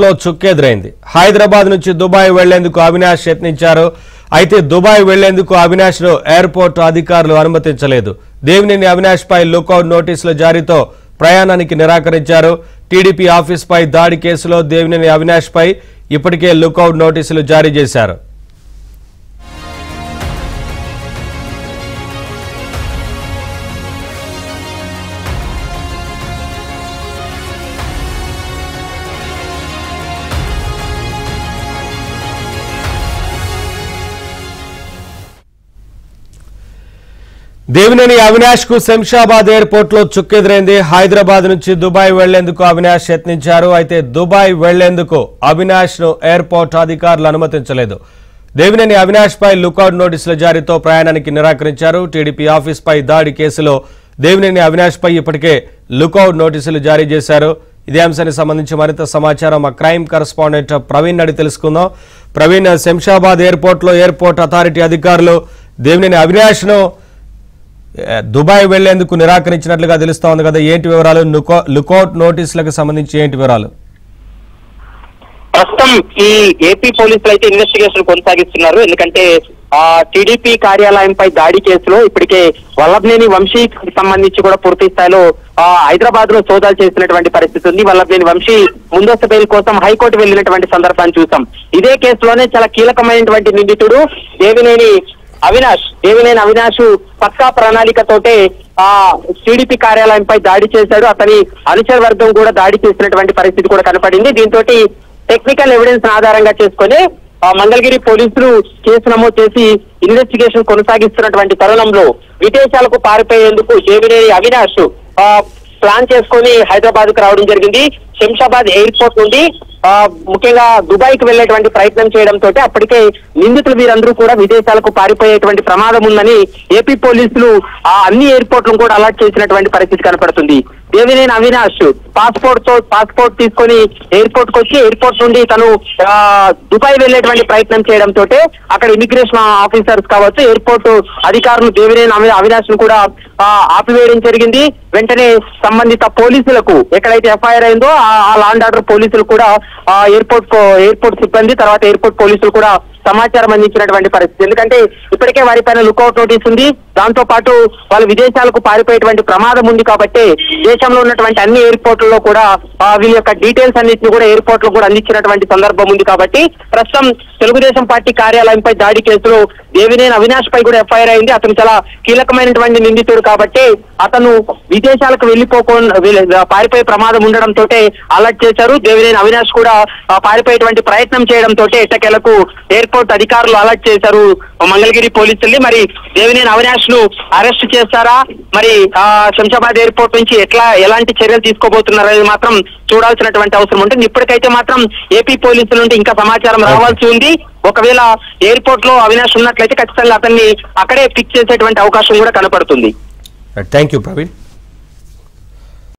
లో చుక్కెదురైంది. హైదరాబాద్ నుంచి దుబాయ్ వెళ్లేందుకు అవినాష్ యత్నించారు. అయితే దుబాయ్ వెళ్లేందుకు అవినాష్ ను ఎయిర్పోర్ట్ అధికారులు అనుమతించలేదు. దేవినేని అవినాష్ పై లుకౌట్ నోటీసుల జారీతో ప్రయాణానికి నిరాకరించారు. టీడీపీ ఆఫీస్ పై దాడి కేసులో దేవినేని అవినాష్ పై ఇప్పటికే లుకౌట్ నోటీసులు జారీ చేశారు. దేవినేని అవినాష్ కు శంషాబాద్ ఎయిర్పోర్ట్ లో చుక్కెదురైంది. హైదరాబాద్ నుంచి దుబాయ్ వెళ్లేందుకు అవినాష్ యత్నించారు. అయితే దుబాయ్ వెళ్లేందుకు అవినాష్ ను ఎయిర్పోర్ట్ అధికారులు అనుమతించలేదు. దేవినేని అవినాష్ పై లుకౌట్ నోటీసుల జారీతో ప్రయాణానికి నిరాకరించారు. టీడీపీ ఆఫీస్ పై దాడి కేసులో దేవినేని అవినాష్ పై ఇప్పటికే లుకౌట్ నోటీసులు జారీ చేశారు. ఇదే అంశానికి సంబంధించి మరింత సమాచారం మా క్రైమ్ కరెస్పాండెంట్ ప్రవీణ్ అడిగి తెలుసుకుందాం. ప్రవీణ్, శంషాబాద్ ఎయిర్పోర్ట్ లో ఎయిర్పోర్ట్ అథారిటీ అధికారులు దేవినేని అవినాష్ ను దుబాయ్ వెళ్లేందుకు నిరాకరించినట్లుగా తెలుస్తా ఉంది కదా, ఏంటి వివరాలు? లుకౌట్ నోటీసులకు సంబంధించి ఏంటి వివరాలు? ప్రస్తుతం ఈ ఏపీ పోలీసులు అయితే ఇన్వెస్టిగేషన్ కొనసాగిస్తున్నారు. ఎందుకంటే టీడీపీ కార్యాలయంపై దాడి కేసులో ఇప్పటికే వల్లభనేని వంశీకి సంబంధించి కూడా పూర్తి స్థాయిలో హైదరాబాద్ లో సోదాలు చేసినటువంటి పరిస్థితి ఉంది. వల్లభనేని వంశీ ముందస్తు బెయిల్ కోసం హైకోర్టు వెళ్లినటువంటి సందర్భాన్ని చూసాం. ఇదే కేసులోనే చాలా కీలకమైనటువంటి నిందితుడు దేవినేని అవినాష్ పక్కా ప్రణాళికతోటే టీడీపీ కార్యాలయంపై దాడి చేశాడు. అతని అనుచర వర్గం కూడా దాడి చేసినటువంటి పరిస్థితి కూడా కనపడింది. దీంతో టెక్నికల్ ఎవిడెన్స్ ఆధారంగా చేసుకుని మంగళగిరి పోలీసులు కేసు నమోదు చేసి ఇన్వెస్టిగేషన్ కొనసాగిస్తున్నటువంటి తరుణంలో విదేశాలకు పారిపోయేందుకు దేవినేని అవినాష్ ప్లాన్ చేసుకుని హైదరాబాద్ కు రావడం జరిగింది. శంషాబాద్ ఎయిర్పోర్ట్ నుండి ముఖ్యంగా దుబాయ్ కి వెళ్లేటువంటి ప్రయత్నం చేయడంతో అప్పటికే నిందితులు వీరందరూ కూడా విదేశాలకు పారిపోయేటువంటి ప్రమాదం ఉందని ఏపీ పోలీసులు అన్ని ఎయిర్పోర్ట్లను కూడా అలర్ట్ చేసినటువంటి పరిస్థితి కనపడుతుంది. దేవినేని అవినాష్ పాస్పోర్ట్ తీసుకొని ఎయిర్పోర్ట్ కు వచ్చి ఎయిర్పోర్ట్ నుండి తను దుబాయ్ వెళ్లేటువంటి ప్రయత్నం చేయడంతో అక్కడ ఇమిగ్రేషన్ ఆఫీసర్స్ కావచ్చు, ఎయిర్పోర్ట్ అధికారులు దేవినేని అవినాష్ ను కూడా ఆపివేయడం జరిగింది. వెంటనే సంబంధిత పోలీసులకు ఎక్కడైతే ఎఫ్ఐఆర్ అయిందో ఆ లా అండ్ ఆర్డర్ పోలీసులు కూడా ఎయిర్పోర్ట్ సిబ్బంది తర్వాత ఎయిర్పోర్ట్ పోలీసులు కూడా సమాచారం అందించినటువంటి పరిస్థితి. ఎందుకంటే ఇప్పటికే వారిపైన లుకౌట్ నోటీస్ ఉంది. దాంతో పాటు వాళ్ళు విదేశాలకు పారిపోయేటువంటి ప్రమాదం ఉంది కాబట్టి దేశంలో ఉన్నటువంటి అన్ని ఎయిర్పోర్ట్లలో కూడా వీళ్ళ యొక్క డీటెయిల్స్ అన్నింటినీ కూడా ఎయిర్పోర్ట్ లో కూడా అందించినటువంటి సందర్భం ఉంది కాబట్టి ప్రస్తుతం తెలుగుదేశం పార్టీ కార్యాలయంపై దాడి కేసులో దేవినేని అవినాష్ పై కూడా ఎఫ్ఐఆర్ అయింది. అతను చాలా కీలకమైనటువంటి నిందితుడు కాబట్టి అతను విదేశాలకు వెళ్లిపోకుండా పారిపోయే ప్రమాదం ఉండడంతో అలర్ట్ చేశారు. దేవినేని అవినాష్ కూడా పారిపోయేటువంటి ప్రయత్నం చేయడంతో ఎట్టకేలకు ఎయిర్పోర్ట్ అధికారులు అలర్ట్ చేశారు మంగళగిరి పోలీసుల్ని. మరి దేవినేని అవినాష్ ను అరెస్ట్ చేస్తారా, మరి శంషాబాద్ ఎయిర్పోర్ట్ నుంచి ఎలాంటి చర్యలు తీసుకోబోతున్నారనేది మాత్రం చూడాల్సినటువంటి అవసరం ఉంటుంది. ఇప్పటికైతే మాత్రం ఏపీ పోలీసుల నుండి ఇంకా సమాచారం రావాల్సి ఉంది. ఒకవేళ ఎయిర్పోర్ట్ లో అవినాష్ ఉన్నట్లయితే ఖచ్చితంగా అతన్ని అక్కడే పిక్ చేసేటువంటి అవకాశం కూడా కనపడుతుంది. Thank you Praveen.